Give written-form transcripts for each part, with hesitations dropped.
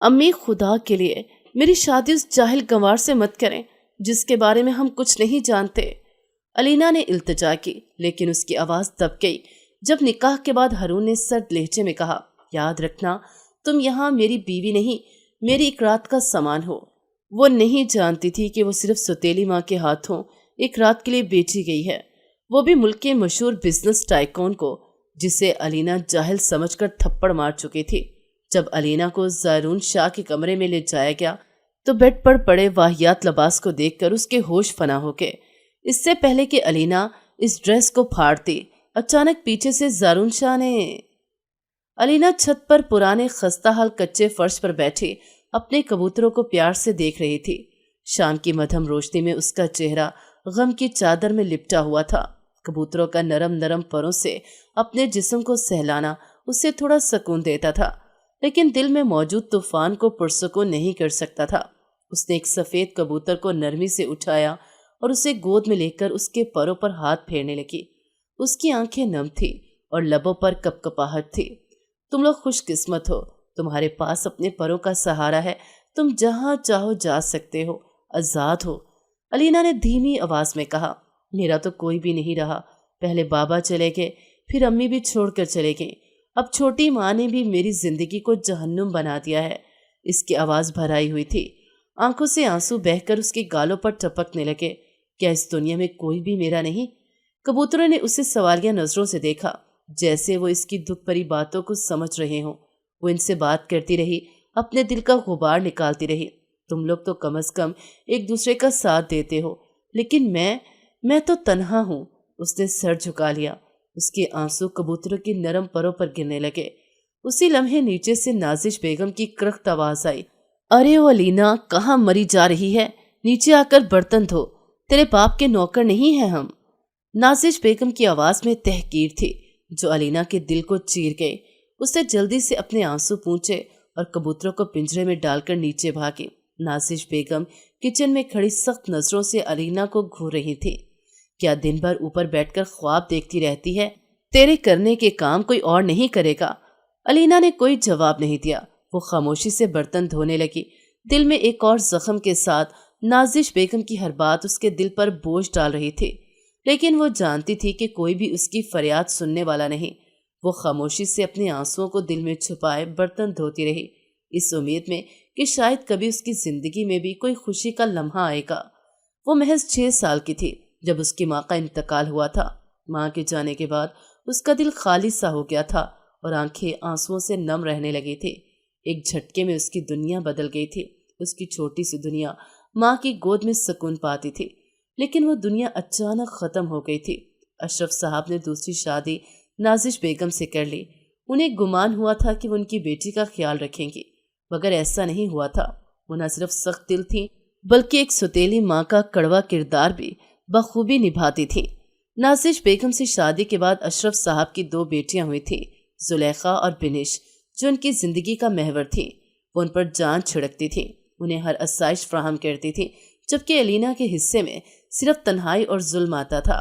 امی خدا کے لیے میری شادی اس جاہل گنوار سے مت کریں جس کے بارے میں ہم کچھ نہیں جانتے۔ علینا نے التجا کی لیکن اس کی آواز دب گئی جب نکاح کے بعد ہارون نے سرد لہجے میں کہا، یاد رکھنا تم یہاں میری بیوی نہیں، میری ایک رات کا سامان ہو۔ وہ نہیں جانتی تھی کہ وہ صرف سوتیلی ماں کے ہاتھوں ایک رات کے لیے بیچی گئی ہے، وہ بھی ملک کے مشہور بزنس ٹائکون کو، جسے علینا جاہل سمجھ کر تھپڑ مار چکی تھی۔ جب علینا کو زارون شاہ کے کمرے میں لے جایا گیا تو بیڈ پر پڑے واہیات لباس کو دیکھ کر اس کے ہوش فنا ہو گئے۔ اس سے پہلے کہ علینا اس ڈریس کو پھاڑتی، اچانک پیچھے سے زارون شاہ نے… علینا چھت پر پرانے خستہ حال کچے فرش پر بیٹھی اپنے کبوتروں کو پیار سے دیکھ رہی تھی۔ شام کی مدھم روشنی میں اس کا چہرہ غم کی چادر میں لپٹا ہوا تھا۔ کبوتروں کا نرم نرم پروں سے اپنے جسم کو سہلانا اسے تھوڑا سکون دیتا تھا، لیکن دل میں موجود طوفان کو پرسکون نہیں کر سکتا تھا۔ اس نے ایک سفید کبوتر کو نرمی سے اٹھایا اور اسے گود میں لے کر اس کے پروں پر ہاتھ پھیرنے لگی۔ اس کی آنکھیں نم تھی اور لبوں پر کپکپاہٹ تھی۔ تم لوگ خوش قسمت ہو، تمہارے پاس اپنے پروں کا سہارا ہے، تم جہاں چاہو جا سکتے ہو، آزاد ہو۔ علینا نے دھیمی آواز میں کہا، میرا تو کوئی بھی نہیں رہا، پہلے بابا چلے گئے، پھر امی بھی چھوڑ کر چلے گئیں، اب چھوٹی ماں نے بھی میری زندگی کو جہنم بنا دیا ہے۔ اس کی آواز بھرائی ہوئی تھی، آنکھوں سے آنسو بہہ کر اس کے گالوں پر ٹپکنے لگے۔ کیا اس دنیا میں کوئی بھی میرا نہیں؟ کبوتروں نے اسے سوالیہ نظروں سے دیکھا، جیسے وہ اس کی دکھ بھری باتوں کو سمجھ رہے ہوں۔ وہ ان سے بات کرتی رہی، اپنے دل کا غبار نکالتی رہی۔ تم لوگ تو کم از کم ایک دوسرے کا ساتھ دیتے ہو، لیکن میں تو تنہا ہوں۔ اس نے سر جھکا لیا، اس کے آنسو کبوتروں کی نرم پروں پر گرنے لگے۔ اسی لمحے نیچے سے نازش بیگم کی کرخت آواز آئی، ارے او علینا، کہاں مری جا رہی ہے؟ نیچے آ کر برتن دھو، تیرے باپ کے نوکر نہیں ہیں ہم۔ نازش بیگم کی آواز میں تحقیر تھی جو علینا کے دل کو چیر گئی۔ اس نے جلدی سے اپنے آنسو پونچھے اور کبوتروں کو پنجرے میں ڈال کر نیچے بھاگی۔ نازش بیگم کچن میں کھڑی سخت نظروں سے علینا کو گھور رہی تھی۔ کیا دن بھر اوپر بیٹھ کر خواب دیکھتی رہتی ہے؟ تیرے کرنے کے کام کوئی اور نہیں کرے گا۔ علینا نے کوئی جواب نہیں دیا، وہ خاموشی سے برتن دھونے لگی، دل میں ایک اور زخم کے ساتھ۔ نازش بیگم کی ہر بات اس کے دل پر بوجھ ڈال رہی تھی، لیکن وہ جانتی تھی کہ کوئی بھی اس کی فریاد سننے والا نہیں۔ وہ خاموشی سے اپنے آنسوؤں کو دل میں چھپائے برتن دھوتی رہی، اس امید میں کہ شاید کبھی اس کی زندگی میں بھی کوئی خوشی کا لمحہ آئے گا۔ وہ محض 6 سال کی تھی جب اس کی ماں کا انتقال ہوا تھا۔ ماں کے جانے کے بعد اس کا دل خالی سا ہو گیا تھا اور آنکھیں آنسوؤں سے نم رہنے لگی تھی۔ ایک جھٹکے میں اس کی دنیا بدل گئی تھی۔ اس کی چھوٹی سی دنیا ماں کی گود میں سکون پاتی تھی، لیکن وہ دنیا اچانک ختم ہو گئی تھی۔ اشرف صاحب نے دوسری شادی نازش بیگم سے کر لی۔ انہیں گمان ہوا تھا کہ وہ ان کی بیٹی کا خیال رکھیں گی، مگر ایسا نہیں ہوا تھا۔ وہ نہ صرف سخت دل تھی بلکہ ایک سوتیلی ماں کا کڑوا کردار بھی بخوبی نبھاتی تھی۔ نازش بیگم سے شادی کے بعد اشرف صاحب کی 2 بیٹیاں ہوئی تھیں، زلیخا اور بنش، جو ان کی زندگی کا محور تھی۔ وہ ان پر جان چھڑکتی تھی، انہیں ہر آسائش فراہم کرتی تھی، جبکہ علینا کے حصے میں صرف تنہائی اور ظلم آتا تھا۔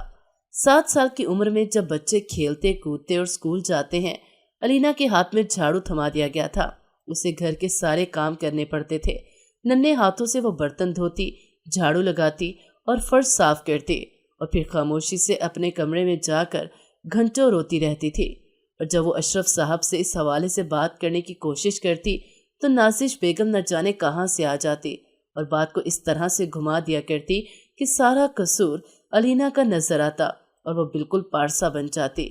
7 سال کی عمر میں جب بچے کھیلتے کودتے اور اسکول جاتے ہیں، علینا کے ہاتھ میں جھاڑو تھما دیا گیا تھا۔ اسے گھر کے سارے کام کرنے پڑتے تھے۔ ننھے ہاتھوں سے وہ برتن دھوتی، جھاڑو لگاتی اور فرش صاف کرتی، اور پھر خاموشی سے اپنے کمرے میں جا کر گھنٹوں روتی رہتی تھی۔ اور جب وہ اشرف صاحب سے اس حوالے سے بات کرنے کی کوشش کرتی تو نازش بیگم نہ جانے کہاں سے آ جاتی اور بات کو اس طرح سے گھما دیا کرتی کہ سارا قصور علینا کا نظر آتا اور وہ بالکل پارسا بن جاتی۔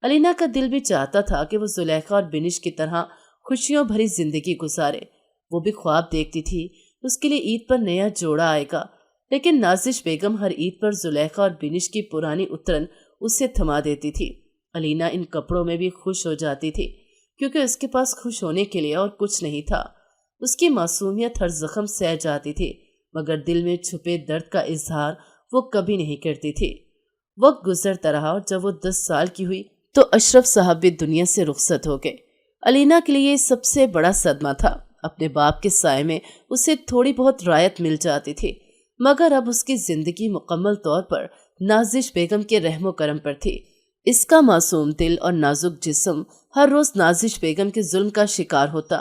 علینا کا دل بھی چاہتا تھا کہ وہ زلیخا اور بنش کی طرح خوشیوں بھری زندگی گزارے۔ وہ بھی خواب دیکھتی تھی اس کے لیے عید پر نیا جوڑا آئے گا، لیکن نازش بیگم ہر عید پر زلیخا اور بنش کی پرانی اترن اسے تھما دیتی تھی۔ علینا ان کپڑوں میں بھی خوش ہو جاتی تھی کیونکہ اس کے پاس خوش ہونے کے لیے اور کچھ نہیں تھا۔ اس کی معصومیت ہر زخم سہ جاتی تھی، مگر دل میں چھپے درد کا اظہار وہ کبھی نہیں کرتی تھی۔ وقت گزرتا رہا اور جب وہ 10 سال کی ہوئی تو اشرف صاحب بھی دنیا سے رخصت ہو گئے۔ علینا کے لیے سب سے بڑا صدمہ تھا۔ اپنے باپ کے سائے میں اسے تھوڑی بہت رعایت مل جاتی تھی، مگر اب اس کی زندگی مکمل طور پر نازش بیگم کے رحم و کرم پر تھی۔ اس کا معصوم دل اور نازک جسم ہر روز نازش بیگم کے ظلم کا شکار ہوتا۔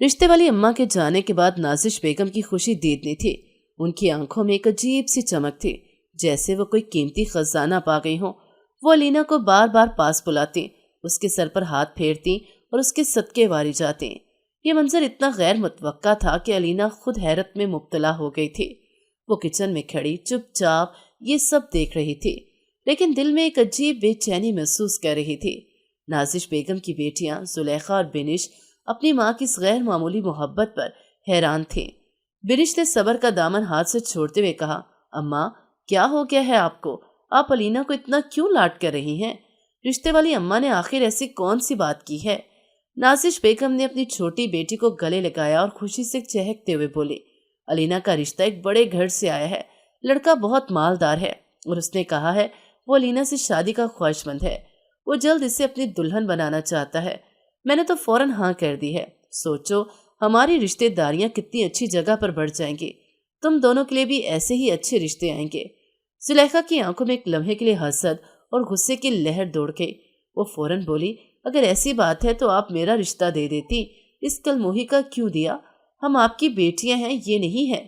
رشتے والی اماں کے جانے کے بعد نازش بیگم کی خوشی دیدنی تھی۔ ان کی آنکھوں میں ایک عجیب سی چمک تھی، جیسے وہ کوئی قیمتی خزانہ پا گئی ہوں۔ وہ علینا کو بار بار پاس بلاتی، اس کے سر پر ہاتھ پھیرتی اور اس کے صدقے واری جاتی۔ یہ منظر اتنا غیر متوقع تھا کہ علینا خود حیرت میں مبتلا ہو گئی تھی۔ وہ کچن میں کھڑی چپ چاپ یہ سب دیکھ رہی تھی، لیکن دل میں ایک عجیب بے چینی محسوس کر رہی تھی۔ نازش بیگم کی بیٹیاں زلیخا اور بنش اپنی ماں کی اس غیر معمولی محبت پر حیران تھیں۔ بنش نے صبر کا دامن ہاتھ سے چھوڑتے ہوئے کہا، اماں کیا ہو گیا ہے آپ کو؟ آپ علینا کو اتنا کیوں لاڈ کر رہی ہیں؟ رشتے والی اماں نے آخر ایسی کون سی بات کی ہے؟ نازش بیگم نے اپنی چھوٹی بیٹی کو گلے لگایا اور خوشی سے چہکتے ہوئے بولی، علینا کا رشتہ ایک بڑے گھر سے آیا ہے، لڑکا بہت مالدار ہے اور اس نے کہا ہے وہ علینا سے شادی کا خواہش مند ہے۔ وہ جلد اسے اپنی دلہن بنانا چاہتا ہے۔ میں نے تو فوراً ہاں کر دی ہے۔ سوچو ہماری رشتے داریاں کتنی اچھی جگہ پر بڑھ جائیں گی۔ تم دونوں کے لیے بھی ایسے ہی اچھے رشتے آئیں گے۔ زلیخا کی آنکھوں میں ایک لمحے کے لیے حسد اور غصے کی لہر دوڑ گئی۔ وہ فوراً بولی، اگر ایسی بات ہے تو آپ میرا رشتہ دے دیتی، اس کل موہی کا کیوں دیا؟ ہم آپ کی بیٹیاں ہیں، یہ نہیں ہے۔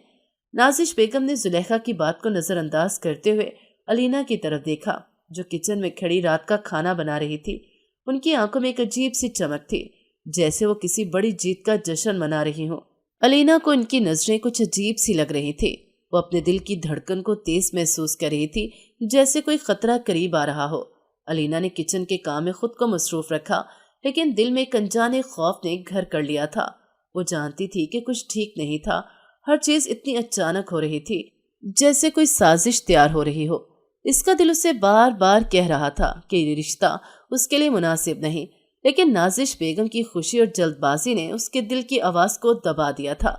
نازش بیگم نے زلیخا کی بات کو نظر انداز کرتے ہوئے علینا کی طرف دیکھا، جو کچن میں کھڑی رات کا کھانا بنا رہی تھی۔ ان کی آنکھوں میں ایک عجیب سی چمک تھی، جیسے وہ کسی بڑی جیت کا جشن منا رہی ہوں۔ علینا کو ان کی نظریں کچھ عجیب سی لگ رہی تھی۔ وہ اپنے دل کی دھڑکن کو تیز محسوس کر رہی تھی، جیسے کوئی خطرہ قریب آ رہا ہو۔ علینا نے کچن کے کام میں خود کو مصروف رکھا، لیکن دل میں ایک انجانے خوف نے گھر کر لیا تھا۔ وہ جانتی تھی کہ کچھ ٹھیک نہیں تھا۔ ہر چیز اتنی اچانک ہو رہی تھی، جیسے کوئی سازش تیار ہو رہی ہو۔ اس کا دل اسے بار بار کہہ رہا تھا کہ یہ رشتہ اس کے لیے مناسب نہیں، لیکن نازش بیگم کی خوشی اور جلد بازی نے اس کے دل کی آواز کو دبا دیا تھا۔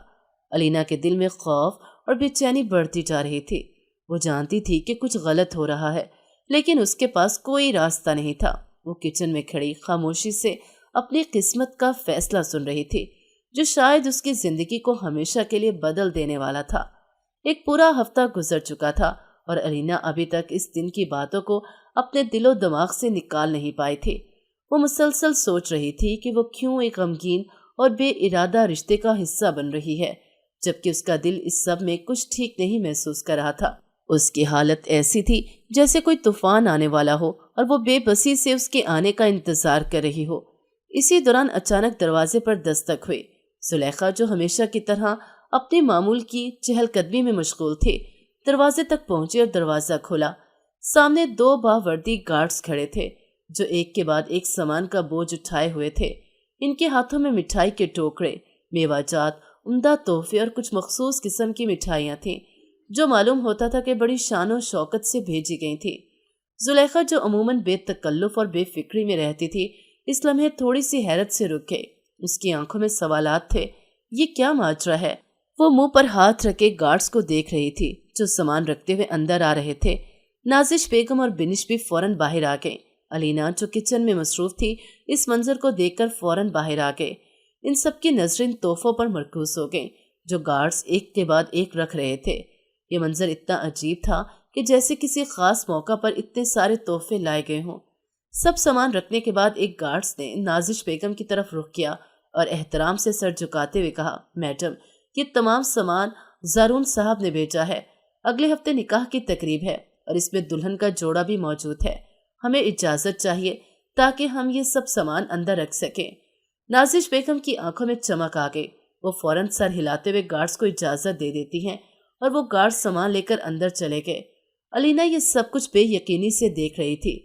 علینا کے دل میں خوف اور بے چینی بڑھتی جا رہی تھی۔ وہ جانتی تھی کہ کچھ غلط ہو رہا ہے، لیکن اس کے پاس کوئی راستہ نہیں تھا۔ وہ کچن میں کھڑی خاموشی سے اپنی قسمت کا فیصلہ سن رہی تھی، جو شاید اس کی زندگی کو ہمیشہ کے لیے بدل دینے والا تھا۔ ایک پورا ہفتہ گزر چکا تھا اور علینا ابھی تک اس دن کی باتوں کو اپنے دل و دماغ سے نکال نہیں پائی تھی۔ وہ مسلسل سوچ رہی تھی کہ وہ کیوں ایک غمگین اور بے ارادہ رشتے کا حصہ بن رہی ہے، جبکہ اس کا دل اس سب میں کچھ ٹھیک نہیں محسوس کر رہا تھا۔ اس کی حالت ایسی تھی جیسے کوئی طوفان آنے والا ہو اور وہ بے بسی سے اس کے آنے کا انتظار کر رہی ہو۔ اسی دوران اچانک دروازے پر دستک ہوئی۔ زلیخا، جو ہمیشہ کی طرح اپنے معمول کی چہل قدمی میں مشغول تھی، دروازے تک پہنچی اور دروازہ کھولا۔ سامنے 2 باوردی گارڈز کھڑے تھے، جو ایک کے بعد ایک سامان کا بوجھ اٹھائے ہوئے تھے۔ ان کے ہاتھوں میں مٹھائی کے ٹوکرے، میوہ جات، عمدہ تحفے اور کچھ مخصوص قسم کی مٹھائیاں تھیں، جو معلوم ہوتا تھا کہ بڑی شان و شوکت سے بھیجی گئی تھیں۔ زلیخا، جو عموماً بے تکلف اور بے فکری میں رہتی تھی، اس لمحے تھوڑی سی حیرت سے رک گئی۔ اس کی آنکھوں میں سوالات تھے، یہ کیا ماجرا ہے؟ وہ منہ پر ہاتھ رکھے گارڈز کو دیکھ رہی تھی، جو سامان رکھتے ہوئے اندر آ رہے تھے۔ نازش بیگم اور بنش بھی فوراً باہر آ گئے۔ علینا، جو کچن میں مصروف تھی، اس منظر کو دیکھ کر فوراً باہر آ گئے۔ ان سب کی نظریں ان تحفوں پر مرکوز ہو گئیں جو گارڈز ایک کے بعد ایک رکھ رہے تھے۔ یہ منظر اتنا عجیب تھا کہ جیسے کسی خاص موقع پر اتنے سارے تحفے لائے گئے ہوں۔ سب سامان رکھنے کے بعد ایک گارڈز نے نازش بیگم کی طرف رخ کیا اور احترام سے سر جھکاتے ہوئے کہا، میڈم، یہ تمام سامان زارون صاحب نے بھیجا ہے۔ اگلے ہفتے نکاح کی تقریب ہے اور اس میں دلہن کا جوڑا بھی موجود ہے۔ ہمیں اجازت چاہیے تاکہ ہم یہ سب سامان اندر رکھ سکیں۔ نازش بیگم کی آنکھوں میں چمک آ گئی۔ وہ فوراً سر ہلاتے ہوئے گارڈز کو اجازت دے دیتی ہیں اور وہ گارڈ سامان لے کر اندر چلے گئے۔ علینا یہ سب کچھ بے یقینی سے دیکھ رہی تھی،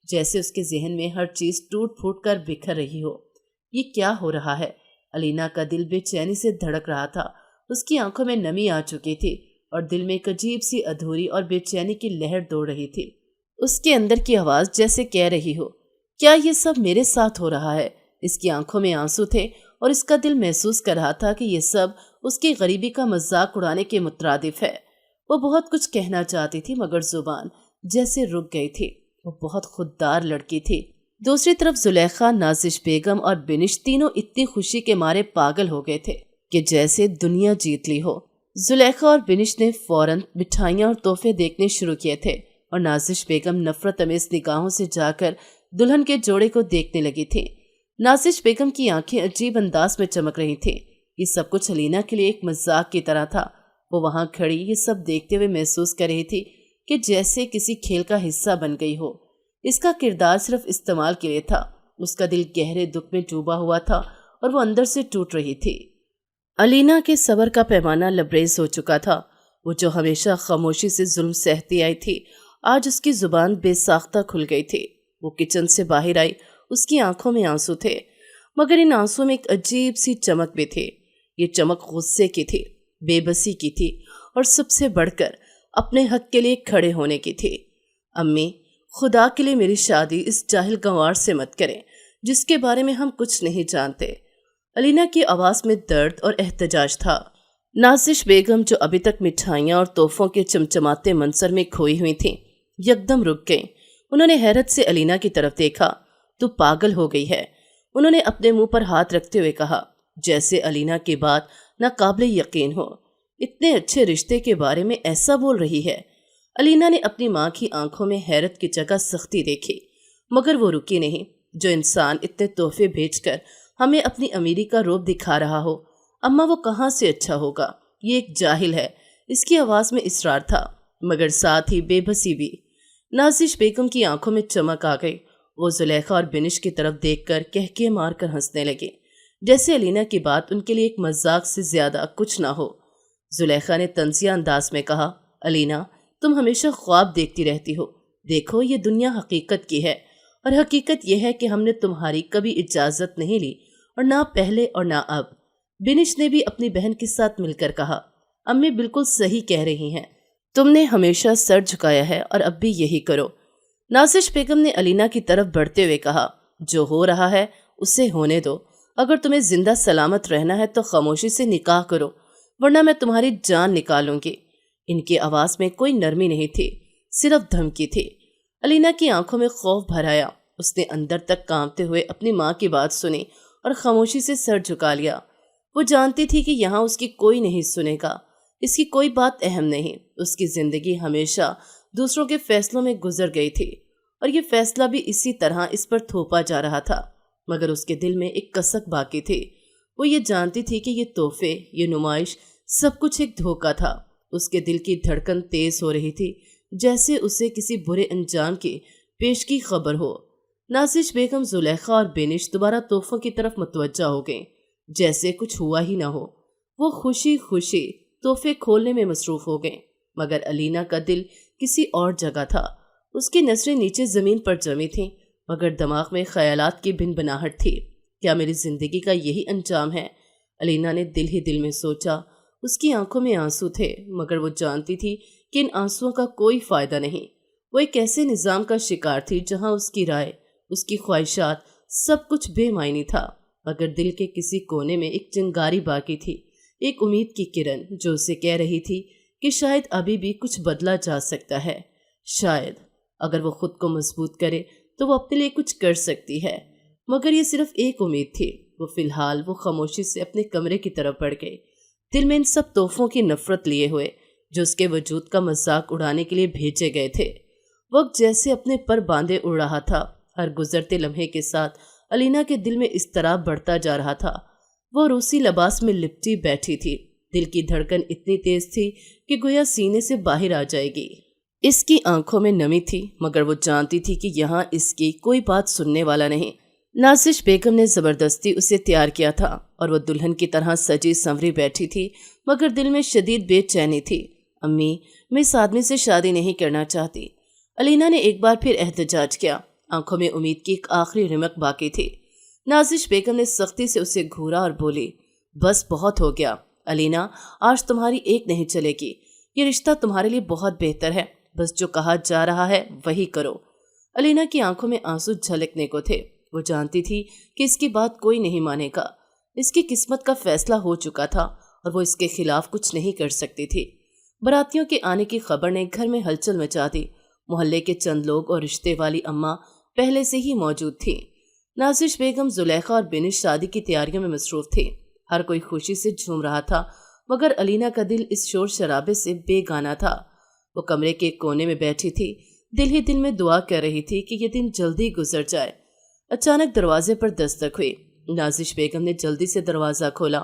جیسے اس کے ذہن میں ہر چیز ٹوٹ پھوٹ کر بکھر رہی ہو۔ یہ کیا ہو رہا ہے؟ علینا کا دل بے چینی سے دھڑک رہا تھا۔ اس کی آنکھوں میں نمی آ چکی تھی اور دل میں ایک عجیب سی ادھوری اور بے چینی کی لہر دوڑ رہی تھی۔ اس کے اندر کی آواز جیسے کہہ رہی ہو، کیا یہ سب میرے ساتھ ہو رہا ہے؟ اس کی آنکھوں میں آنسو تھے اور اس کا دل محسوس کر رہا تھا کہ یہ سب اس کی غریبی کا مذاق اڑانے کے مترادف ہے۔ وہ بہت کچھ کہنا چاہتی تھی مگر زبان جیسے رک گئی تھی۔ وہ بہت خوددار لڑکی تھی۔ دوسری طرف زلیخا، نازش بیگم اور بنش تینوں اتنی خوشی کے مارے پاگل ہو گئے تھے کہ جیسے دنیا جیت لی ہو۔ زلیخا اور بنش نے فوراً مٹھائیاں اور تحفے دیکھنے شروع کیے تھے اور نازش بیگم نفرت امیز نگاہوں سے جا کر دلہن کے جوڑے کو دیکھنے لگی تھی۔ نازش بیگم کی آنکھیں عجیب انداز میں چمک رہی تھیں، یہ سب کچھ الینا کے لیے ایک مذاق کی طرح تھا۔ وہ وہاں کھڑی یہ سب دیکھتے ہوئے محسوس کر رہی تھی کہ جیسے کسی کھیل کا حصہ بن گئی ہو۔ اس کا کردار صرف استعمال کے لیے تھا۔ اس کا دل گہرے دکھ میں ڈوبا ہوا تھا اور وہ اندر سے ٹوٹ رہی تھی۔ الینا کے صبر کا پیمانہ لبریز ہو چکا تھا۔ وہ جو ہمیشہ خاموشی سے ظلم سہتی آئی تھی، آج اس کی زبان بے ساختہ کھل گئی تھی۔ وہ کچن سے باہر آئی، اس کی آنکھوں میں آنسو تھے، مگر ان آنسو میں ایک عجیب سی چمک بھی تھی۔ یہ چمک غصے کی تھی، بے بسی کی تھی، اور سب سے بڑھ کر اپنے حق کے لیے کھڑے ہونے کی تھی۔ امی، خدا کے لیے میری شادی اس جاہل گنوار سے مت کریں جس کے بارے میں ہم کچھ نہیں جانتے۔ الینا کی آواز میں درد اور احتجاج تھا۔ نازش بیگم، جو ابھی تک مٹھائیاں اور تحفوں کے چمچماتے منظر میں کھوئی ہوئی تھیں، یکدم رک گئیں۔ انہوں نے حیرت سے الینا کی طرف دیکھا۔ تو پاگل ہو گئی ہے، انہوں نے اپنے منہ پر ہاتھ رکھتے ہوئے کہا، جیسے الینا کی بات ناقابل یقین ہو۔ اتنے اچھے رشتے کے بارے میں ایسا بول رہی ہے۔ الینا نے اپنی ماں کی آنکھوں میں حیرت کی جگہ سختی دیکھی، مگر وہ رکی نہیں۔ جو انسان اتنے تحفے بھیج کر ہمیں اپنی امیری کا روپ دکھا رہا ہو، اماں وہ کہاں سے اچھا ہوگا؟ یہ ایک جاہل ہے۔ اس کی آواز میں اصرار تھا، مگر ساتھ ہی بے بسی بھی۔ نازش بیگم کی آنکھوں میں چمک آ گئی۔ وہ زلیخا اور بنش کی طرف دیکھ کر کہکے مار کر ہنسنے لگی، جیسے الینا کی بات ان کے لیے ایک مذاق سے زیادہ کچھ نہ ہو۔ زلیخا نے طنزیہ انداز میں کہا، الینا، تم ہمیشہ خواب دیکھتی رہتی ہو۔ دیکھو، یہ دنیا حقیقت کی ہے، اور حقیقت یہ ہے کہ ہم نے تمہاری کبھی اجازت نہیں لی، اور نہ پہلے اور نہ اب۔ بنش نے بھی اپنی بہن کے ساتھ مل کر کہا، امی بالکل صحیح کہہ رہی ہیں، تم نے ہمیشہ سر جھکایا ہے اور اب بھی یہی کرو۔ نازش بیگم نے الینا کی طرف بڑھتے ہوئے کہا، جو ہو رہا ہے اسے ہونے دو۔ اگر تمہیں زندہ سلامت رہنا ہے تو خاموشی سے نکاح کرو، ورنہ میں تمہاری جان نکالوں گی۔ ان کی آواز میں کوئی نرمی نہیں تھی، صرف دھمکی تھی۔ الینا کی آنکھوں میں خوف بھر آیا۔ اس نے اندر تک کانپتے ہوئے اپنی ماں کی بات سنی اور خاموشی سے سر جھکا لیا۔ وہ جانتی تھی کہ یہاں اس کی کوئی نہیں سنے گا، اس کی کوئی بات اہم نہیں۔ اس کی زندگی ہمیشہ دوسروں کے فیصلوں میں گزر گئی تھی، اور یہ فیصلہ بھی اسی طرح اس پر تھوپا جا رہا تھا۔ مگر اس کے دل میں ایک کسک باقی تھی۔ وہ یہ جانتی تھی کہ یہ تحفے، یہ نمائش، سب کچھ ایک دھوکہ تھا۔ اس کے دل کی دھڑکن تیز ہو رہی تھی، جیسے اسے کسی برے انجام کی پیش کی خبر ہو۔ نازش بیگم، زلیخا اور بینش دوبارہ تحفوں کی طرف متوجہ ہو گئیں، جیسے کچھ ہوا ہی نہ ہو۔ وہ خوشی خوشی تحفے کھولنے میں مصروف ہو گئیں، مگر الینا کا دل کسی اور جگہ تھا۔ اس کی نظریں نیچے زمین پر جمی تھیں، مگر دماغ میں خیالات کی بن بناہٹ تھی۔ کیا میری زندگی کا یہی انجام ہے؟ الینا نے دل ہی دل میں سوچا۔ اس کی آنکھوں میں آنسو تھے، مگر وہ جانتی تھی کہ ان آنسوؤں کا کوئی فائدہ نہیں۔ وہ ایک ایسے نظام کا شکار تھی جہاں اس کی رائے، اس کی خواہشات، سب کچھ بے معنی تھا۔ مگر دل کے کسی کونے میں ایک چنگاری باقی تھی، ایک امید کی کرن جو اسے کہہ رہی تھی کہ شاید ابھی بھی کچھ بدلا جا سکتا ہے۔ شاید اگر وہ خود کو مضبوط کرے تو وہ اپنے لیے کچھ کر سکتی ہے۔ مگر یہ صرف ایک امید تھی۔ وہ فی الحال وہ خاموشی سے اپنے کمرے کی طرف بڑھ گئی، دل میں ان سب تحفوں کی نفرت لیے ہوئے جو اس کے وجود کا مذاق اڑانے کے لیے بھیجے گئے تھے۔ وقت جیسے اپنے پر باندھے اڑ رہا تھا۔ ہر گزرتے لمحے کے ساتھ الینا کے دل میں اضطراب بڑھتا جا رہا تھا۔ وہ روسی لباس میں لپٹی بیٹھی تھی، دل کی دھڑکن اتنی تیز تھی کہ گویا سینے سے باہر آ جائے گی۔ اس کی آنکھوں میں نمی تھی، مگر وہ جانتی تھی کہ یہاں اس کی کوئی بات سننے والا نہیں۔ نازش بیگم نے زبردستی اسے تیار کیا تھا اور وہ دلہن کی طرح سجی سنوری بیٹھی تھی، مگر دل میں شدید بے چینی تھی۔ امی، میں اس آدمی سے شادی نہیں کرنا چاہتی۔ الینا نے ایک بار پھر احتجاج کیا۔ آنکھوں میں امید کی ایک آخری رمق باقی تھی۔ نازش بیگم نے سختی سے اسے گھورا اور بولی، بس بہت ہو گیا الینا، آج تمہاری ایک نہیں چلے گی۔ یہ رشتہ تمہارے لیے بہت بہتر ہے، بس جو کہا جا رہا ہے وہی کرو۔ الینا کی آنکھوں میں آنسو جھلکنے کو تھے۔ وہ جانتی تھی کہ اس کی بات کوئی نہیں مانے گا۔ اس کی قسمت کا فیصلہ ہو چکا تھا اور وہ اس کے خلاف کچھ نہیں کر سکتی تھی۔ براتیوں کے آنے کی خبر نے گھر میں ہلچل مچا دی۔ محلے کے چند لوگ اور رشتے والی اماں پہلے سے ہی موجود تھیں۔ نازش بیگم، زلیخا اور بینش شادی کی تیاریوں میں مصروف تھے۔ ہر کوئی خوشی سے جھوم رہا تھا، مگر الینا کا دل اس شور شرابے سے بے گانا تھا۔ وہ کمرے کے کونے میں بیٹھی تھی، دل ہی دل میں دعا کر رہی تھی کہ یہ دن جلدی گزر جائے۔ اچانک دروازے پر دستک ہوئی۔ نازش بیگم نے جلدی سے دروازہ کھولا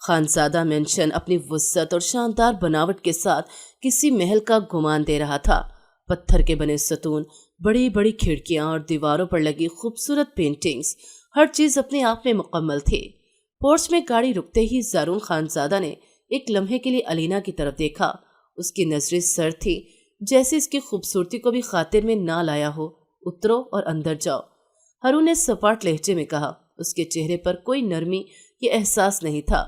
خانزادہ مینشن اپنی وسعت اور شاندار بناوٹ کے ساتھ کسی محل کا گمان دے رہا تھا۔ پتھر کے بنے ستون، بڑی بڑی کھڑکیاں اور دیواروں پر لگی خوبصورت پینٹنگز، ہر چیز اپنے آپ میں مکمل تھی۔ پورچ میں گاڑی رکتے ہی زارون خانزادہ نے ایک لمحے کے لیے الینا کی طرف دیکھا۔ اس کی نظریں سرد تھی، جیسے اس کی خوبصورتی کو بھی خاطر میں نہ لایا ہو۔ اترو اور اندر جاؤ، ہارون نے سپاٹ لہجے میں کہا۔ اس کے چہرے پر کوئی نرمی یا احساس نہیں تھا۔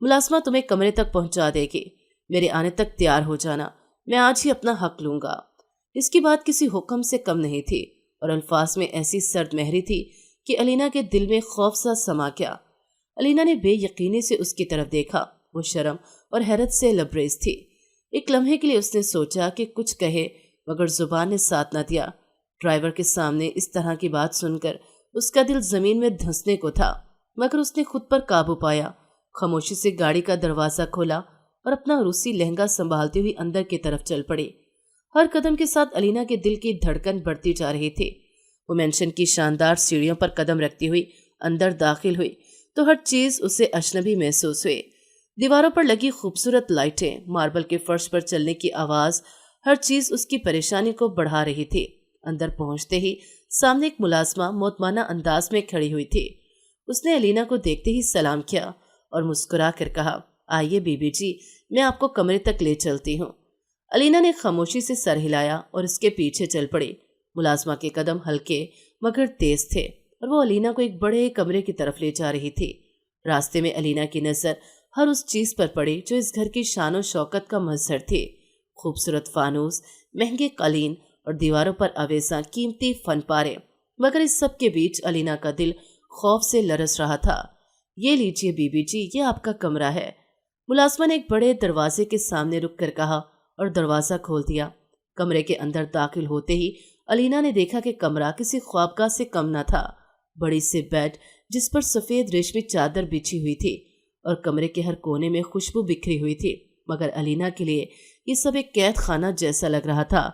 ملازمہ تمہیں کمرے تک پہنچا دے گی، میرے آنے تک تیار ہو جانا، میں آج ہی اپنا حق لوں گا۔ اس کی بات کسی حکم سے کم نہیں تھی اور الفاظ میں ایسی سرد مہری تھی کہ الینا کے دل میں خوف سا سما گیا۔ الینا نے بے یقینی سے اس کی طرف دیکھا، وہ شرم اور حیرت سے لبریز تھی۔ ایک لمحے کے لیے اس نے سوچا کہ کچھ کہے، مگر زبان نے ساتھ نہ دیا۔ ڈرائیور کے سامنے اس طرح کی بات سن کر اس کا دل زمین میں دھنسنے کو تھا، مگر اس نے خود پر قابو پایا۔ خاموشی سے گاڑی کا دروازہ کھولا اور اپنا روسی لہنگا سنبھالتی ہوئی اندر کی طرف چل پڑی۔ ہر قدم کے ساتھ الینا کے دل کی دھڑکن بڑھتی جا رہی تھی۔ وہ مینشن کی شاندار سیڑھیوں پر قدم رکھتی ہوئی اندر داخل ہوئی تو ہر چیز اسے اجنبی محسوس ہوئی۔ دیواروں پر لگی خوبصورت لائٹیں، ماربل کے فرش پر چلنے کی آواز، ہر چیز اس کی پریشانی کو بڑھا رہی تھی۔ اندر پہنچتے ہی سامنے ایک ملازمہ مطمئنہ انداز میں کھڑی ہوئی تھی۔ اس نے الینا کو دیکھتے ہی سلام کیا اور مسکرا کر کہا، آئیے بی بی جی، میں آپ کو کمرے تک لے چلتی ہوں۔ الینا نے خاموشی سے سر ہلایا اور اس کے پیچھے چل پڑی۔ ملازمہ کے قدم ہلکے مگر تیز تھے اور وہ الینا کو ایک بڑے کمرے کی طرف لے جا رہی تھی۔ راستے میں الینا کی نظر ہر اس چیز پر پڑی جو اس گھر کی شان و شوکت کا مظہر تھی۔ خوبصورت فانوس، مہنگے قالین اور دیواروں پر آویزاں قیمتی فن پارے، مگر اس سب کے بیچ الینا کا دل خوف سے لرز رہا تھا۔ یہ لیجیے بی بی جی، یہ آپ کا کمرہ ہے، ملازمہ نے ایک بڑے دروازے کے سامنے رک کر کہا اور دروازہ کھول دیا۔ کمرے کے اندر داخل ہوتے ہی الینا نے دیکھا کہ کمرہ کسی خوابگاہ سے کم نہ تھا۔ بڑی سی بیڈ جس پر سفید ریشمی چادر بچھی ہوئی تھی اور کمرے کے ہر کونے میں خوشبو بکھری ہوئی تھی، مگر الینا کے لیے یہ سب ایک قید خانہ جیسا لگ رہا تھا۔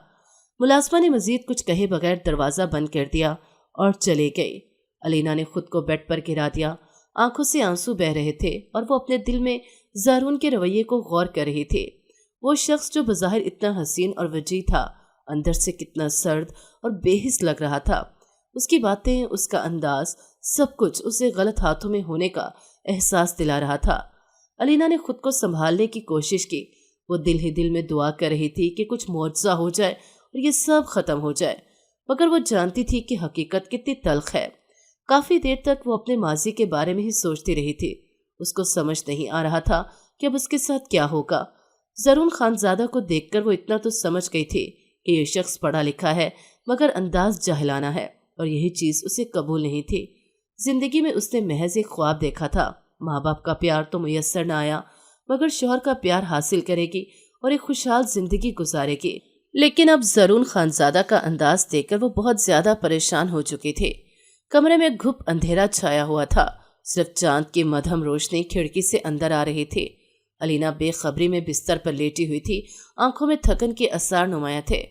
ملازمہ نے مزید کچھ کہے بغیر دروازہ بند کر دیا اور چلے گئی۔ الینا نے خود کو بیڈ پر گرا دیا، آنکھوں سے آنسو بہہ رہے تھے اور وہ اپنے دل میں زارون کے رویے کو غور کر رہی تھی۔ وہ شخص جو بظاہر اتنا حسین اور وجیح تھا، اندر سے کتنا سرد اور بے حس لگ رہا تھا۔ اس کی باتیں، اس کا انداز، سب کچھ اسے غلط ہاتھوں میں ہونے کا احساس دلا رہا تھا۔ الینا نے خود کو سنبھالنے کی کوشش کی۔ وہ دل ہی دل میں دعا کر رہی تھی کہ کچھ معجزہ ہو جائے اور یہ سب ختم ہو جائے، مگر وہ جانتی تھی کہ حقیقت کتنی تلخ ہے۔ کافی دیر تک وہ اپنے ماضی کے بارے میں ہی سوچتی رہی تھی۔ اس کو سمجھ نہیں آ رہا تھا کہ اب اس کے ساتھ کیا ہوگا۔ زارون خانزادہ کو دیکھ کر وہ اتنا تو سمجھ گئی تھی کہ یہ شخص پڑھا لکھا ہے مگر انداز جاہلانہ ہے، اور یہی چیز اسے قبول نہیں تھی۔ زندگی میں اس نے محض ایک خواب دیکھا تھا، ماں باپ کا پیار تو میسر نہ آیا، مگر شوہر کا پیار حاصل کرے گی اور ایک خوشحال زندگی گزارے گی۔ لیکن اب زارون خانزادہ کا انداز دیکھ کر وہ بہت زیادہ پریشان ہو چکی تھی۔ کمرے میں گھپ اندھیرا چھایا ہوا تھا، صرف چاند کی مدھم روشنی کھڑکی سے اندر آ رہی تھی۔ الینا بے خبری میں بستر پر لیٹی ہوئی تھی، آنکھوں میں تھکن کے آثار نمایاں تھے۔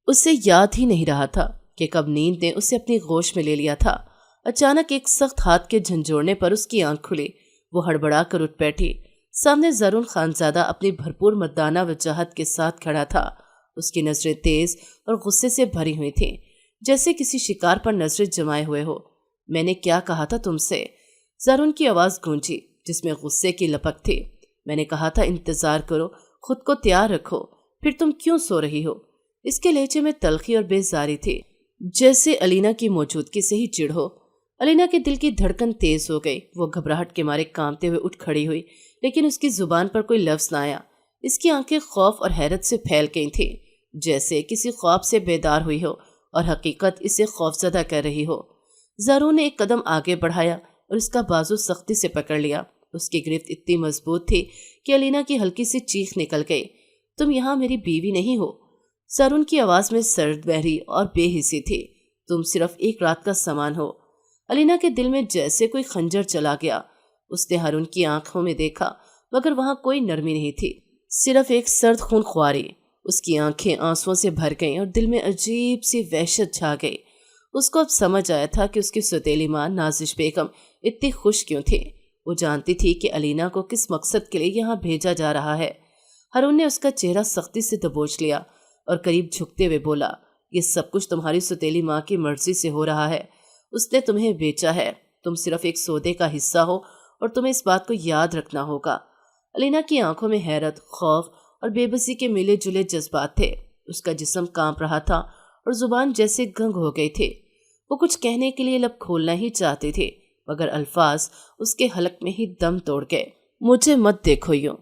اسے یاد ہی نہیں رہا تھا کہ کب نیند نے اسے اپنی گوش میں لے لیا تھا۔ اچانک ایک سخت ہاتھ کے جھنجھوڑنے پر اس کی آنکھ کھلی۔ وہ ہڑبڑا کر اٹھ بیٹھی۔ سامنے زارون خانزادہ اپنی بھرپور مردانہ وجاہت کے ساتھ کھڑا تھا۔ اس کی نظریں تیز اور غصے سے بھری ہوئی تھیں، جیسے کسی شکار پر نظریں جمائے ہوئے ہو۔ میں نے کیا کہا تھا تم سے؟ زارون کی آواز گونجی جس میں غصے کی لپک تھی۔ میں نے کہا تھا انتظار کرو، خود کو تیار رکھو، پھر تم کیوں سو رہی ہو؟ اس کے لہجے میں تلخی اور بیزاری تھی، جیسے الینا کی موجودگی سے ہی چڑ ہو۔ الینا کے دل کی دھڑکن تیز ہو گئی۔ وہ گھبراہٹ کے مارے کانپتے ہوئے اٹھ کھڑی ہوئی، لیکن اس کی زبان پر کوئی لفظ نہ آیا۔ اس کی آنکھیں خوف اور حیرت سے پھیل گئی تھیں، جیسے کسی خواب سے بیدار ہوئی ہو اور حقیقت اسے خوفزدہ کر رہی ہو۔ زارون نے ایک قدم آگے بڑھایا اور اس کا بازو سختی سے پکڑ لیا۔ اس کی گرفت اتنی مضبوط تھی کہ الینا کی ہلکی سی چیخ نکل گئی۔ تم یہاں میری بیوی نہیں ہو۔ زارون کی آواز میں سرد بحری اور بے حسی تھی۔ تم صرف ایک رات کا سامان ہو۔ الینا کے دل میں جیسے کوئی خنجر چلا گیا۔ اس نے ہارون کی آنکھوں میں دیکھا، مگر وہاں کوئی نرمی نہیں تھی، صرف ایک سرد خون خواری۔ اس کی آنکھیں آنسوؤں سے بھر گئیں اور دل میں عجیب سی وحشت چھا گئی۔ اس کو اب سمجھ آیا تھا کہ اس کی سوتیلی ماں نازش بیگم اتنی خوش کیوں تھی۔ وہ جانتی تھی کہ الینا کو کس مقصد کے لیے یہاں بھیجا جا رہا ہے۔ ہارون نے اس کا چہرہ سختی سے دبوچ لیا اور قریب جھکتے ہوئے بولا، یہ سب کچھ تمہاری ستیلی ماں کی مرضی سے ہو رہا ہے۔ اس نے تمہیں بیچا ہے، تم صرف ایک سودے کا حصہ ہو اور تمہیں اس بات کو یاد رکھنا ہوگا۔ الینا کی آنکھوں میں حیرت، خوف اور بے بسی کے ملے جلے جذبات تھے۔ اس کا جسم کانپ رہا تھا اور زبان جیسے گنگ ہو گئی تھی۔ وہ کچھ کہنے کے لیے لب کھولنا ہی چاہتی تھی، مگر الفاظ اس کے حلق میں ہی دم توڑ گئے۔ مجھے مت دیکھو یوں،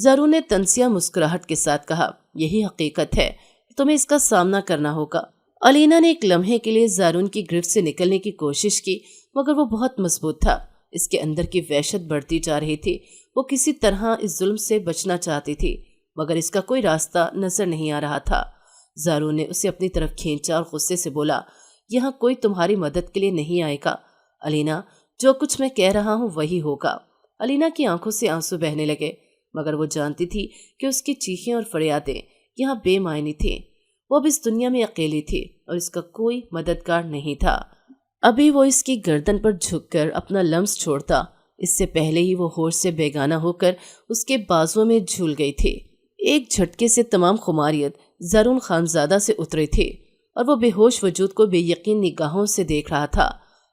زارون نے تنزیہ مسکراہٹ کے ساتھ کہا، یہی حقیقت ہے، تمہیں اس کا سامنا کرنا ہوگا۔ الینا نے ایک لمحے کے لیے زارون کی گرفت سے نکلنے کی کوشش کی، مگر وہ بہت مضبوط تھا۔ اس کے اندر کی وحشت بڑھتی جا رہی تھی۔ وہ کسی طرح اس ظلم سے بچنا چاہتی تھی، مگر اس کا کوئی راستہ نظر نہیں آ رہا تھا۔ زارون نے اسے اپنی طرف کھینچا اور غصے سے بولا، یہاں کوئی تمہاری مدد کے لیے نہیں آئے گا۔ الینا، جو کچھ میں کہہ رہا ہوں وہی ہوگا۔ الینا کی آنکھوں سے آنسو بہنے لگے، مگر وہ جانتی تھی کہ اس کی چیخیں اور فریادیں یہاں بے معنی تھیں۔ وہ اب اس دنیا میں اکیلی تھی اور اس کا کوئی مددگار نہیں تھا۔ ابھی وہ اس کی گردن پر جھک کر اپنا لمس چھوڑتا، اس سے پہلے ہی وہ ہوش سے بیگانہ ہو کر اس کے بازوؤں میں جھول گئی تھی۔ ایک جھٹکے سے تمام خماریت زارون خانزادہ سے اتری تھی اور وہ بے ہوش وجود کو بے یقین نگاہوں سے دیکھ رہا تھا۔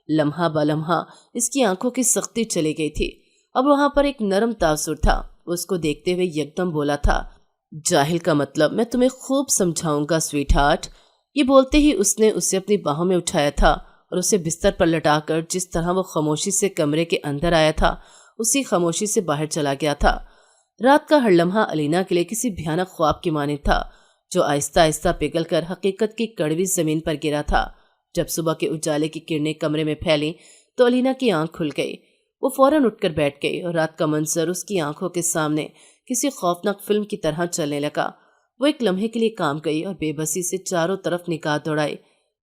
لمحہ بلمحہ اس کی آنکھوں کی سختی چلی گئی تھی۔ اب وہاں پر ایک نرم تاثر تھا۔ وہ اس کو دیکھتے ہوئے یکدم بولا تھا، جاہل کا مطلب میں تمہیں خوب سمجھاؤں گا سویٹ ہارٹ۔ یہ بولتے ہی اس نے اسے اپنی باہوں میں اٹھایا تھا اور اسے بستر پر لٹا کر جس طرح وہ خاموشی سے کمرے کے اندر آیا تھا، اسی خاموشی سے باہر چلا گیا تھا۔ رات کا ہر لمحہ الینا کے لیے کسی بھیانک خواب کی مانند تھا، جو آہستہ آہستہ پگھل کر حقیقت کی کڑوی زمین پر گرا تھا۔ جب صبح کے اجالے کی کرنیں کمرے میں پھیلیں تو الینا کی آنکھ کھل گئی۔ وہ فوراً اٹھ کر بیٹھ گئی اور رات کا منظر اس کی آنکھوں کے سامنے کسی خوفناک فلم کی طرح چلنے لگا۔ وہ ایک لمحے کے لیے کام گئی اور بے بسی سے چاروں طرف نگاہ دوڑائی۔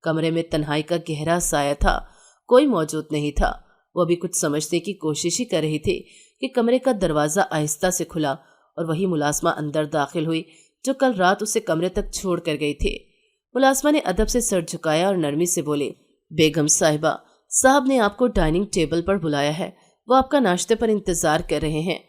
کمرے میں تنہائی کا گہرا سایہ تھا، کوئی موجود نہیں تھا۔ وہ ابھی کچھ سمجھنے کی کوشش ہی کر رہی تھی کہ کمرے کا دروازہ آہستہ سے کھلا اور وہی ملازمہ اندر داخل ہوئی جو کل رات اسے کمرے تک چھوڑ کر گئی تھی۔ ملازمہ نے ادب سے سر جھکایا اور نرمی سے بولی، بیگم صاحبہ، صاحب نے آپ کو ڈائننگ ٹیبل پر بلایا ہے، وہ آپ کا ناشتے پر انتظار کر رہے ہیں۔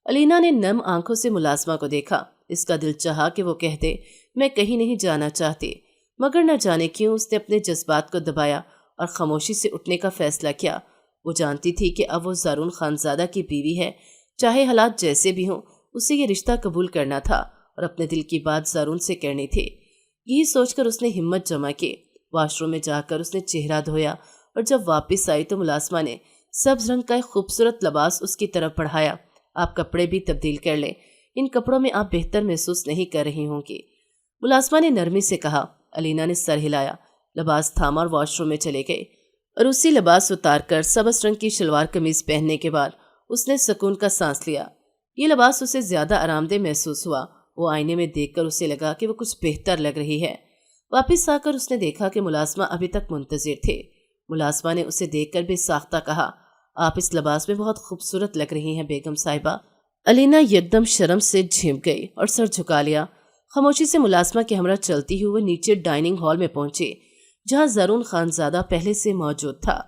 الینا نے نم آنکھوں سے ملازمہ کو دیکھا۔ اس کا دل چاہا کہ وہ کہہ دے، میں کہیں نہیں جانا چاہتی، مگر نہ جانے کیوں اس نے اپنے جذبات کو دبایا اور خاموشی سے اٹھنے کا فیصلہ کیا۔ وہ جانتی تھی کہ اب وہ زارون خانزادہ کی بیوی ہے، چاہے حالات جیسے بھی ہوں، اسے یہ رشتہ قبول کرنا تھا اور اپنے دل کی بات زارون سے کرنی تھی۔ یہی سوچ کر اس نے ہمت جمع کی۔ واش روم میں جا کر اس نے چہرہ دھویا اور جب واپس آئی تو ملازمہ نے سبز رنگ کا ایک خوبصورت لباس اس کی طرف بڑھایا۔ آپ کپڑے بھی تبدیل کر لیں، ان کپڑوں میں آپ بہتر محسوس نہیں کر رہی ہوں گی، ملازمہ نے نرمی سے کہا۔ الینا نے سر ہلایا، لباس تھاما اور واش روم میں چلے گئے اور اسی لباس اتار کر سبز رنگ کی شلوار قمیض پہننے کے بعد اس نے سکون کا سانس لیا۔ یہ لباس اسے زیادہ آرام دہ محسوس ہوا۔ وہ آئینے میں دیکھ کر اسے لگا کہ وہ کچھ بہتر لگ رہی ہے۔ واپس آ کر اس نے دیکھا کہ ملازمہ ابھی تک منتظر تھے۔ ملازمہ نے اسے دیکھ کر بے ساختہ کہا، آپ اس لباس میں بہت خوبصورت لگ رہی ہیں بیگم صاحبہ۔ الینا یکدم شرم سے جھنپ گئی اور سر جھکا لیا۔ خاموشی سے ملازمہ کے ہمراہ چلتی ہوئے وہ نیچے ڈائننگ ہال میں پہنچی، جہاں زارون خانزادہ پہلے سے موجود تھا،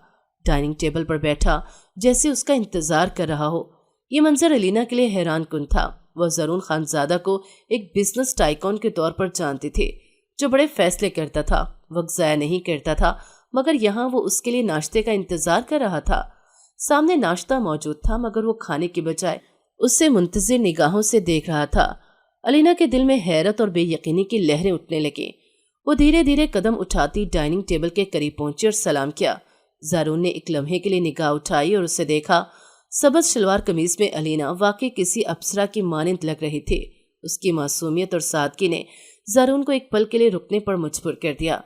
ڈائننگ ٹیبل پر بیٹھا جیسے اس کا انتظار کر رہا ہو۔ یہ منظر الینا کے لیے حیران کن تھا۔ وہ زارون خانزادہ کو ایک بزنس ٹائکون کے طور پر جانتی تھی، جو بڑے فیصلے کرتا تھا، وقت ضائع نہیں کرتا تھا، مگر یہاں وہ اس کے لیے ناشتے کا انتظار کر رہا تھا۔ سامنے ناشتہ موجود تھا، مگر وہ کھانے کی بجائے اس سے منتظر نگاہوں سے دیکھ رہا تھا۔ الینا کے دل میں حیرت اور بے یقینی کی لہریں اٹھنے لگیں۔ وہ دھیرے دھیرے قدم اٹھاتی ڈائننگ ٹیبل کے قریب پہنچی اور سلام کیا۔ زارون نے ایک لمحے کے لیے نگاہ اٹھائی اور اسے دیکھا۔ سبز شلوار قمیض میں الینا واقعی کسی اپسرا کی مانند لگ رہی تھی۔ اس کی معصومیت اور سادگی نے زارون کو ایک پل کے لیے رکنے پر مجبور کر دیا۔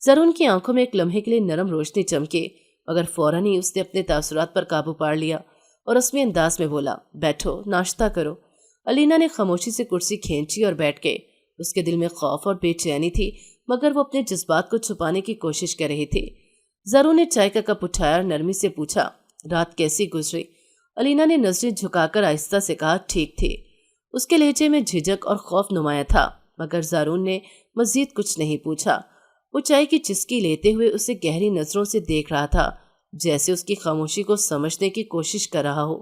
زارون کی آنکھوں میں ایک لمحے کے لیے نرم روشنی چمکی، مگر فوراً ہی اس نے اپنے تاثرات پر قابو پا لیا اور رسمی انداز میں بولا، بیٹھو، ناشتہ کرو۔ الینا نے خاموشی سے کرسی کھینچی اور بیٹھ گئی۔ اس کے دل میں خوف اور بے چینی تھی، مگر وہ اپنے جذبات کو چھپانے کی کوشش کر رہی تھی۔ زارون نے چائے کا کپ اٹھایا اور نرمی سے پوچھا، رات کیسی گزری؟ الینا نے نظریں جھکا کر آہستہ سے کہا، ٹھیک تھی۔ اس کے لہجے میں جھجک اور خوف نمایاں تھا، مگر زارون نے مزید کچھ نہیں پوچھا۔ وہ چائے کی چسکی لیتے ہوئے اسے گہری نظروں سے دیکھ رہا تھا، جیسے اس کی خاموشی کو سمجھنے کی کوشش کر رہا ہو۔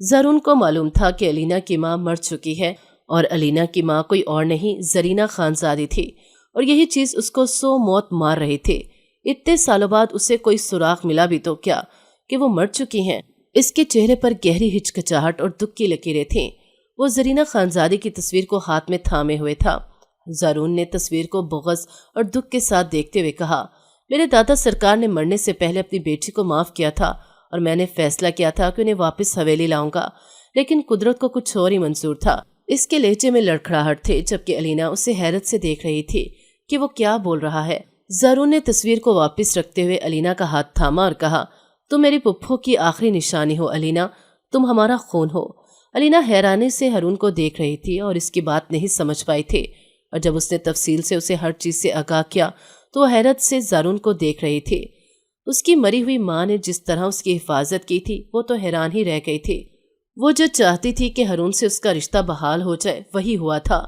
زرون کو معلوم تھا کہ علینا کی ماں مر چکی ہے، اور علینا کی ماں کوئی اور نہیں زرینہ خانزادی تھی، اور یہی چیز اس کو سو موت مار رہی تھی۔ اتنے سالوں بعد اسے کوئی سراغ ملا بھی تو کیا کہ وہ مر چکی ہیں؟ اس کے چہرے پر گہری ہچکچاہٹ اور دکھ کی لکیریں تھیں۔ وہ زرینہ خانزادی کی تصویر کو ہاتھ میں تھامے ہوئے تھا۔ زارون نے تصویر کو بغض اور دکھ کے ساتھ دیکھتے ہوئے کہا، میرے دادا سرکار نے مرنے سے پہلے اپنی بیٹی کو معاف کیا تھا، اور میں نے فیصلہ کیا تھا کہ انہیں واپس حویلی لاؤں گا، لیکن قدرت کو کچھ اور ہی منظور تھا۔ اس کے لہجے میں لڑکھڑاہٹ تھے، جبکہ علینا اسے حیرت سے دیکھ رہی تھی کہ وہ کیا بول رہا ہے۔ زارون نے تصویر کو واپس رکھتے ہوئے علینا کا ہاتھ تھاما اور کہا، تم میری پپھو کی آخری نشانی ہو علینا، تم ہمارا خون ہو۔ علینا حیرانی سے ہارون کو دیکھ رہی تھی اور اس کی بات نہیں سمجھ پائی تھی، اور جب اس نے تفصیل سے اسے ہر چیز سے آگاہ کیا تو وہ حیرت سے زارون کو دیکھ رہی تھی۔ اس کی مری ہوئی ماں نے جس طرح اس کی حفاظت کی تھی وہ تو حیران ہی رہ گئی تھی۔ وہ جو چاہتی تھی کہ ہارون سے اس کا رشتہ بحال ہو جائے وہی ہوا تھا،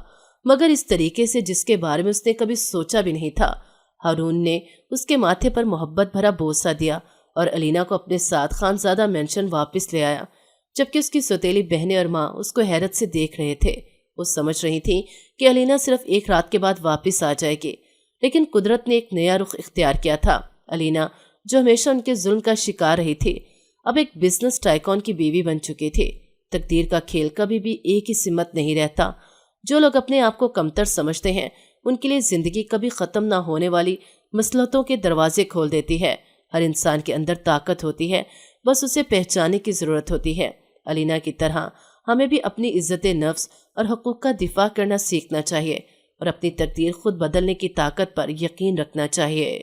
مگر اس طریقے سے جس کے بارے میں اس نے کبھی سوچا بھی نہیں تھا۔ ہارون نے اس کے ماتھے پر محبت بھرا بوسہ دیا اور علینا کو اپنے ساتھ خانزادہ مینشن واپس لے آیا، جبکہ اس کی سوتیلی بہنیں اور ماں اس کو حیرت سے دیکھ رہے تھے۔ وہ سمجھ رہی تھی کہ علینا صرف ایک رات کے بعد واپس آ جائے گی، لیکن قدرت نے ایک نیا رخ اختیار کیا تھا۔ علینا جو ہمیشہ ان کے ظلم کا شکار رہی تھی، اب ایک بزنس ٹائکون کی بیوی بن چکی تھی۔ تقدیر کا کھیل کبھی بھی ایک ہی سمت نہیں رہتا۔ جو لوگ اپنے آپ کو کمتر سمجھتے ہیں ان کے لیے زندگی کبھی ختم نہ ہونے والی مصلحتوں کے دروازے کھول دیتی ہے۔ ہر انسان کے اندر طاقت ہوتی ہے، بس اسے پہچاننے کی ضرورت ہوتی ہے۔ علینا کی طرح ہمیں بھی اپنی عزت نفس اور حقوق کا دفاع کرنا سیکھنا چاہیے، اور اپنی تقدیر خود بدلنے کی طاقت پر یقین رکھنا چاہیے۔